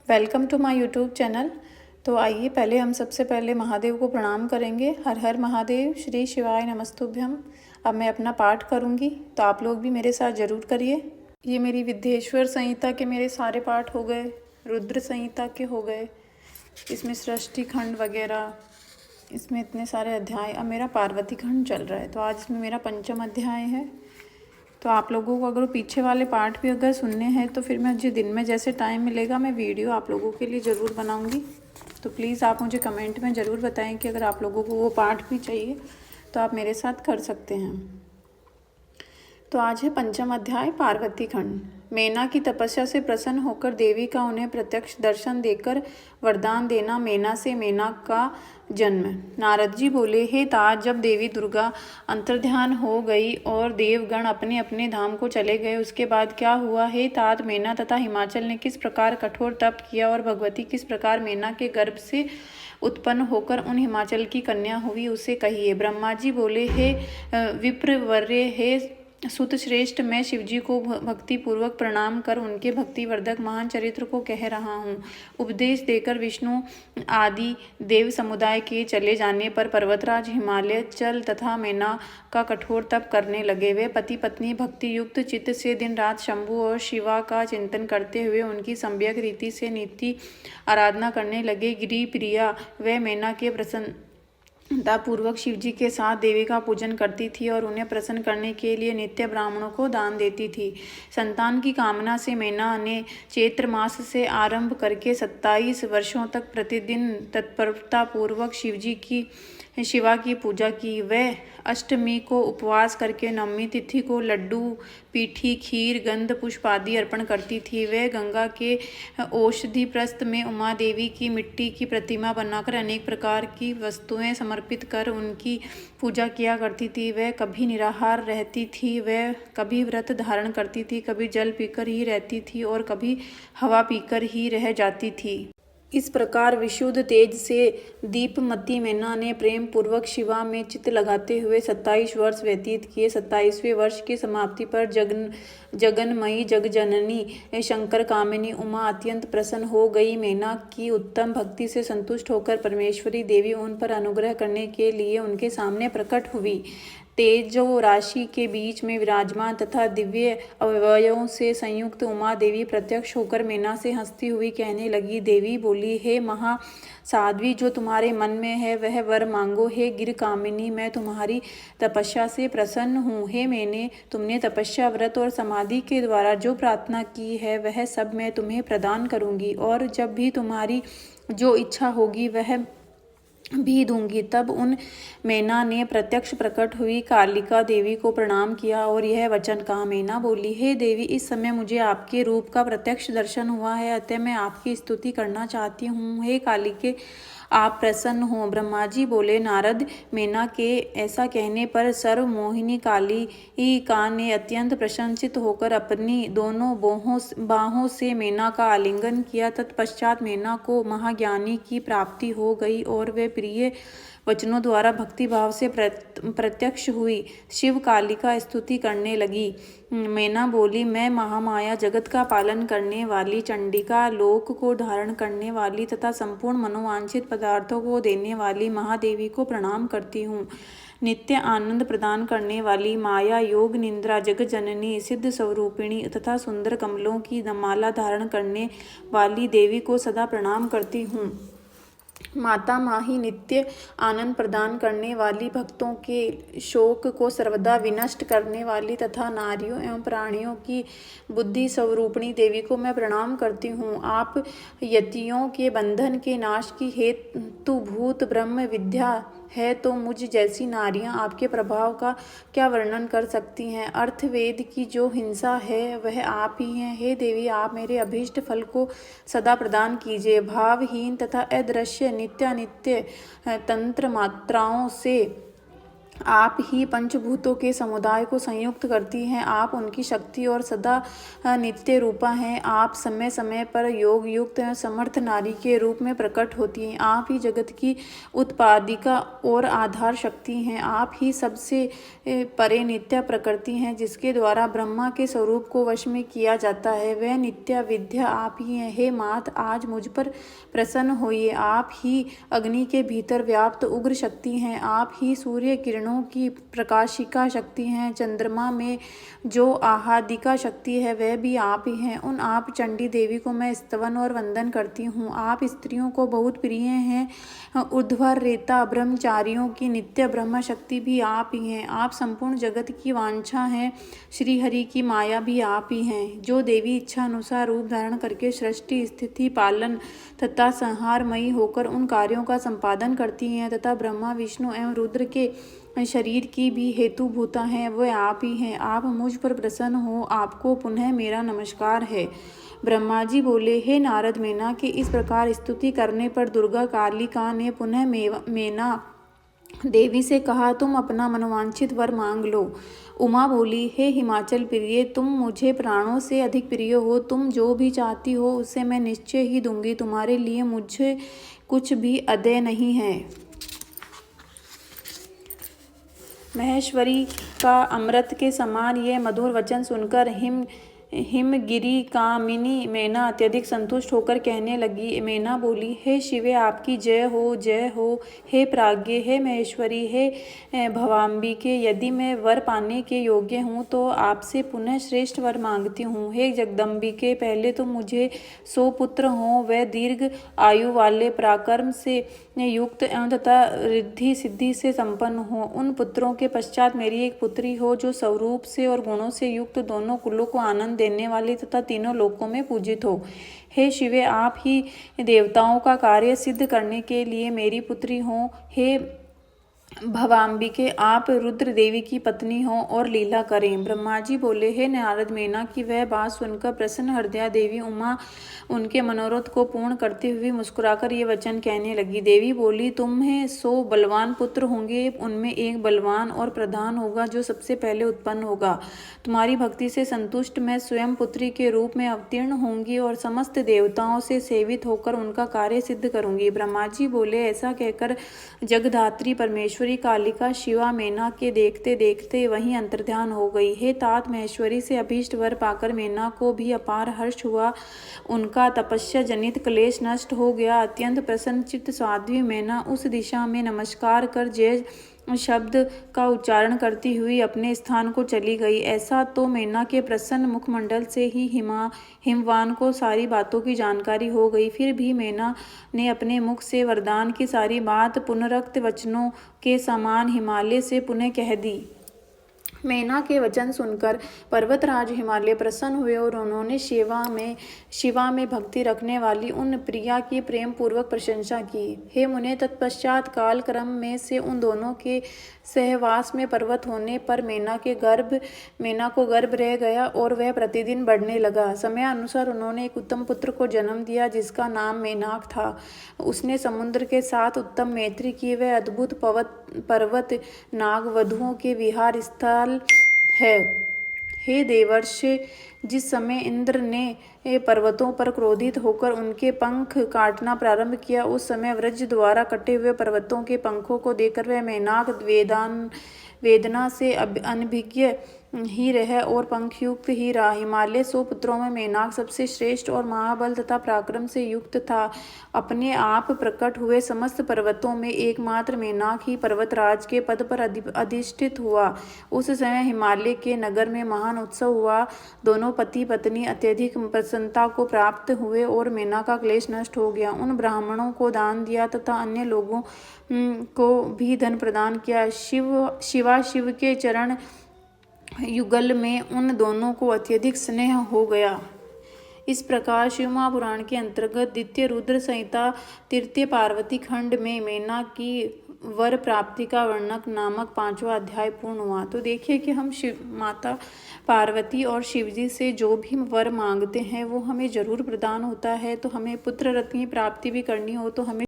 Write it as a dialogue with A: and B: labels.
A: Welcome to my YouTube channel. तो आइए पहले हम सबसे पहले महादेव को प्रणाम करेंगे। हर हर महादेव, श्री शिवाय नमस्तुभ्यम। अब मैं अपना पाठ करूंगी, तो आप लोग भी मेरे साथ ज़रूर करिए। ये मेरी विद्येश्वर संहिता के मेरे सारे पाठ हो गए, रुद्र संहिता के हो गए, इसमें सृष्टि खंड वगैरह, इसमें इतने सारे अध्याय। अब मेरा पार्वती खंड चल रहा है, तो आज इसमें मेरा पंचम अध्याय है। तो आप लोगों को अगर पीछे वाले पार्ट भी अगर सुनने हैं तो फिर मुझे दिन में जैसे टाइम मिलेगा मैं वीडियो आप लोगों के लिए ज़रूर बनाऊंगी। तो प्लीज़ आप मुझे कमेंट में ज़रूर बताएं कि अगर आप लोगों को वो पार्ट भी चाहिए तो आप मेरे साथ कर सकते हैं। तो आज है पंचम अध्याय, पार्वती खंड। मेना की तपस्या से प्रसन्न होकर देवी का उन्हें प्रत्यक्ष दर्शन देकर वरदान देना। मेना से मेना का जन्म। नारद जी बोले, हे तात, जब देवी दुर्गा अंतर्ध्यान हो गई और देवगण अपने अपने धाम को चले गए, उसके बाद क्या हुआ? हे तात, मेना तथा हिमाचल ने किस प्रकार कठोर तप किया और भगवती किस प्रकार मेना के गर्भ से उत्पन्न होकर उन हिमाचल की कन्या हुई, उसे कहिए। ब्रह्मा जी बोले, हे विप्रवर्य, हे सुत श्रेष्ठ, मैं शिवजी को भक्ति पूर्वक प्रणाम कर उनके भक्तिवर्धक महान चरित्र को कह रहा हूँ। उपदेश देकर विष्णु आदि देव समुदाय के चले जाने पर पर्वतराज हिमालय चल तथा मेना का कठोर तप करने लगे। वे पति पत्नी भक्ति युक्त चित्त से दिन रात शंभु और शिवा का चिंतन करते हुए उनकी सम्यक रीति से नित्य आराधना करने लगे। गिरि प्रिया व मेना के प्रसन्न पूर्वक शिवजी के साथ देवी का पूजन करती थी और उन्हें प्रसन्न करने के लिए नित्य ब्राह्मणों को दान देती थी। संतान की कामना से मेना ने चैत्र मास से आरंभ करके 27 वर्षों तक प्रतिदिन तत्परता पूर्वक शिवा की पूजा की। वह अष्टमी को उपवास करके नवमी तिथि को लड्डू, पीठी, खीर, गंध पुष्प आदि अर्पण करती थी। वह गंगा के औषधि प्रस्थ में उमा देवी की मिट्टी की प्रतिमा बनाकर अनेक प्रकार की वस्तुएं समर्पित कर उनकी पूजा किया करती थी। वह कभी निराहार रहती थी, वह कभी व्रत धारण करती थी, कभी जल पीकर ही रहती थी और कभी हवा पीकर ही रह जाती थी। इस प्रकार विशुद्ध तेज से दीपमती मेना ने प्रेम पूर्वक शिवा में चित्त लगाते हुए 27 वर्ष व्यतीत किए। 27वें वर्ष की समाप्ति पर जगन्मयी जगजननी शंकर कामिनी उमा अत्यंत प्रसन्न हो गई। मेना की उत्तम भक्ति से संतुष्ट होकर परमेश्वरी देवी उन पर अनुग्रह करने के लिए उनके सामने प्रकट हुई। तेजो राशि के बीच में विराजमान तथा दिव्य अवयवों से संयुक्त उमा देवी प्रत्यक्ष होकर मेना से हंसती हुई कहने लगी। देवी बोली, हे महा साध्वी, जो तुम्हारे मन में है वह वर मांगो। हे गिर कामिनी, मैं तुम्हारी तपस्या से प्रसन्न हूँ। हे मैंने तुमने तपस्या, व्रत और समाधि के द्वारा जो प्रार्थना की है वह सब मैं तुम्हें प्रदान करूँगी और जब भी तुम्हारी जो इच्छा होगी वह भी दूंगी। तब उन मेना ने प्रत्यक्ष प्रकट हुई कालिका देवी को प्रणाम किया और यह वचन कहा। मेना बोली, हे देवी, इस समय मुझे आपके रूप का प्रत्यक्ष दर्शन हुआ है, अतः मैं आपकी स्तुति करना चाहती हूँ। हे कालिके, आप प्रसन्न हो। ब्रह्मा जी बोले, नारद, मेना के ऐसा कहने पर सर्वमोहिनी कालिका ने अत्यंत प्रसन्नचित होकर अपनी दोनों बाहों से मेना का आलिंगन किया। तत्पश्चात मेना को महाज्ञानी की प्राप्ति हो गई और वे प्रिय वचनों द्वारा भक्ति भाव से प्रत्यक्ष हुई। शिव कालिका स्तुति करने लगी। मेना बोली, मैं महामाया, जगत का पालन करने वाली चंडिका, लोक को धारण करने वाली तथा संपूर्ण मनोवांछित पदार्थों को देने वाली महादेवी को प्रणाम करती हूँ। नित्य आनंद प्रदान करने वाली माया, योग निद्रा, जगजननी, सिद्ध स्वरूपिणी तथा सुंदर कमलों की माला धारण करने वाली देवी को सदा प्रणाम करती हूँ। माता माही, नित्य आनंद प्रदान करने वाली, भक्तों के शोक को सर्वदा विनष्ट करने वाली तथा नारियों एवं प्राणियों की बुद्धि स्वरूपिणी देवी को मैं प्रणाम करती हूँ। आप यतियों के बंधन के नाश की हेतुभूत ब्रह्म विद्या है, तो मुझ जैसी नारियां आपके प्रभाव का क्या वर्णन कर सकती हैं। अर्थवेद की जो हिंसा है वह आप ही हैं। हे देवी, आप मेरे अभीष्ट फल को सदा प्रदान कीजिए। भावहीन तथा अदृश्य नित्यानित्य तंत्र मात्राओं से आप ही पंचभूतों के समुदाय को संयुक्त करती हैं। आप उनकी शक्ति और सदा नित्य रूपा हैं। आप समय समय पर योग युक्त समर्थ नारी के रूप में प्रकट होती हैं। आप ही जगत की उत्पादिका और आधार शक्ति हैं। आप ही सबसे परे नित्य प्रकृति हैं, जिसके द्वारा ब्रह्मा के स्वरूप को वश में किया जाता है। वह नित्य विद्या आप ही हैं। हे मात, आज मुझ पर प्रसन्न होइए। आप ही अग्नि के भीतर व्याप्त उग्र शक्ति हैं। आप ही सूर्य किरणों की प्रकाशिका शक्ति हैं। चंद्रमा में जो आहादिका शक्ति है, वह भी आप ही हैं। उन आप चंडी देवी को मैं स्तवन और वंदन करती हूँ। आप स्त्रियों को बहुत प्रिय हैं। ऊर्ध्वर रेता ब्रह्मचारियों की नित्य ब्रह्म शक्ति भी आप ही हैं। आप संपूर्ण जगत की वांछा हैं। श्री हरि की माया भी आप ही हैं, जो देवी इच्छा अनुसार रूप धारण करके सृष्टि स्थिति पालन तथा संहारमयी होकर उन कार्यों का संपादन करती हैं तथा ब्रह्मा विष्णु एवं रुद्र के शरीर की भी हेतुभूता हैं, वह आप ही हैं। आप मुझ पर प्रसन्न हो। आपको पुनः मेरा नमस्कार है। ब्रह्मा जी बोले, हे नारद, मेना की इस प्रकार स्तुति करने पर दुर्गा कालिका ने पुनः मेना देवी से कहा, तुम अपना मनोवांछित वर मांग लो। उमा बोली, हे हिमाचल प्रिय, तुम मुझे प्राणों से अधिक प्रिय हो। तुम जो भी चाहती हो उसे मैं निश्चय ही दूंगी। तुम्हारे लिए मुझे कुछ भी अदेय नहीं है। महेश्वरी का अमृत के समान यह मधुर वचन सुनकर हिमगिरी कामिनी मेना अत्यधिक संतुष्ट होकर कहने लगी। मेना बोली, हे शिवे, आपकी जय हो, जय हो। हे प्राज्ञ, हे महेश्वरी, हे भवाम्बिके, यदि मैं वर पाने के योग्य हूँ तो आपसे पुनः श्रेष्ठ वर मांगती हूँ। हे जगदम्बिके, पहले तो मुझे 100 पुत्र हों, वह दीर्घ आयु वाले, पराक्रम से युक्त एवं तथा रिद्धि सिद्धि से संपन्न हो। उन पुत्रों के पश्चात मेरी एक पुत्री हो, जो स्वरूप से और गुणों से युक्त, दोनों कुलों को आनंद देने वाली तथा तीनों लोकों में पूजित हो। हे शिवे, आप ही देवताओं का कार्य सिद्ध करने के लिए मेरी पुत्री हो। हे भवाम्बिके, आप रुद्र देवी की पत्नी हो और लीला करें। ब्रह्मा जी बोले, हे नारद, मेना की वह बात सुनकर प्रसन्न हृदया देवी उमा उनके मनोरथ को पूर्ण करते हुए मुस्कुराकर ये वचन कहने लगी। देवी बोली, तुम्हें 100 बलवान पुत्र होंगे, उनमें एक बलवान और प्रधान होगा, जो सबसे पहले उत्पन्न होगा। तुम्हारी भक्ति से संतुष्ट मैं स्वयं पुत्री के रूप में अवतीर्ण होंगी और समस्त देवताओं से सेवित होकर उनका कार्य सिद्ध करूंगी। ब्रह्मा जी बोले, ऐसा कहकर जगधात्री परमेश्वरी कालिका शिवा मेना के देखते देखते वहीं अंतर्ध्यान हो गई। हे तात महेश्वरी से अभीष्ट वर पाकर मेना को भी अपार हर्ष हुआ। उनका तपस्या जनित क्लेश नष्ट हो गया। अत्यंत प्रसन्न चित्त साध्वी मेना उस दिशा में नमस्कार कर जय शब्द का उच्चारण करती हुई अपने स्थान को चली गई। ऐसा तो मेना के प्रसन्न मुखमंडल से ही हिमवान को सारी बातों की जानकारी हो गई। फिर भी मेना ने अपने मुख से वरदान की सारी बात पुनरुक्त वचनों के समान हिमालय से पुनः कह दी। मेना के वचन सुनकर पर्वतराज हिमालय प्रसन्न हुए और उन्होंने शिवा में भक्ति रखने वाली उन प्रिया की प्रेम पूर्वक प्रशंसा की। हे मुने, तत्पश्चात काल क्रम में से उन दोनों के सहवास में पर्वत होने पर मेना को गर्भ रह गया और वह प्रतिदिन बढ़ने लगा। समय अनुसार उन्होंने एक उत्तम पुत्र को जन्म दिया, जिसका नाम मेनाक था। उसने समुद्र के साथ उत्तम मैत्री की। वह अद्भुत पर्वत नाग वधुओं के विहार स्थल है। हे देवर्षि, जिस समय इंद्र ने पर्वतों पर क्रोधित होकर उनके पंख काटना प्रारंभ किया, उस समय वज्र द्वारा कटे हुए पर्वतों के पंखों को देखकर वह मेनाक वेदना से अनभिज्ञ ही रह और पंखयुक्त ही रहा। हिमालय 100 पुत्रों में मेनाक सबसे श्रेष्ठ और महाबल तथा पराक्रम से युक्त था। अपने आप प्रकट हुए समस्त पर्वतों में एकमात्र मेनाक ही पर्वतराज के पद पर अधिष्ठित हुआ। उस समय हिमालय के नगर में महान उत्सव हुआ। दोनों पति पत्नी अत्यधिक प्रसन्नता को प्राप्त हुए और मेना का क्लेश नष्ट हो गया। उन ब्राह्मणों को दान दिया तथा अन्य लोगों को भी धन प्रदान किया। शिवा शिव के चरण युगल में उन दोनों को अत्यधिक स्नेह हो गया। इस प्रकार शिव महापुराण के अंतर्गत द्वितीय रुद्र संहिता तृतीय पार्वती खंड में मेना की वर प्राप्ति का वर्णक नामक 5वां अध्याय पूर्ण हुआ। तो देखिए कि हम माता पार्वती और शिवजी से जो भी वर मांगते हैं वो हमें जरूर प्रदान होता है। तो हमें पुत्र रत्न की प्राप्ति भी करनी हो तो हमें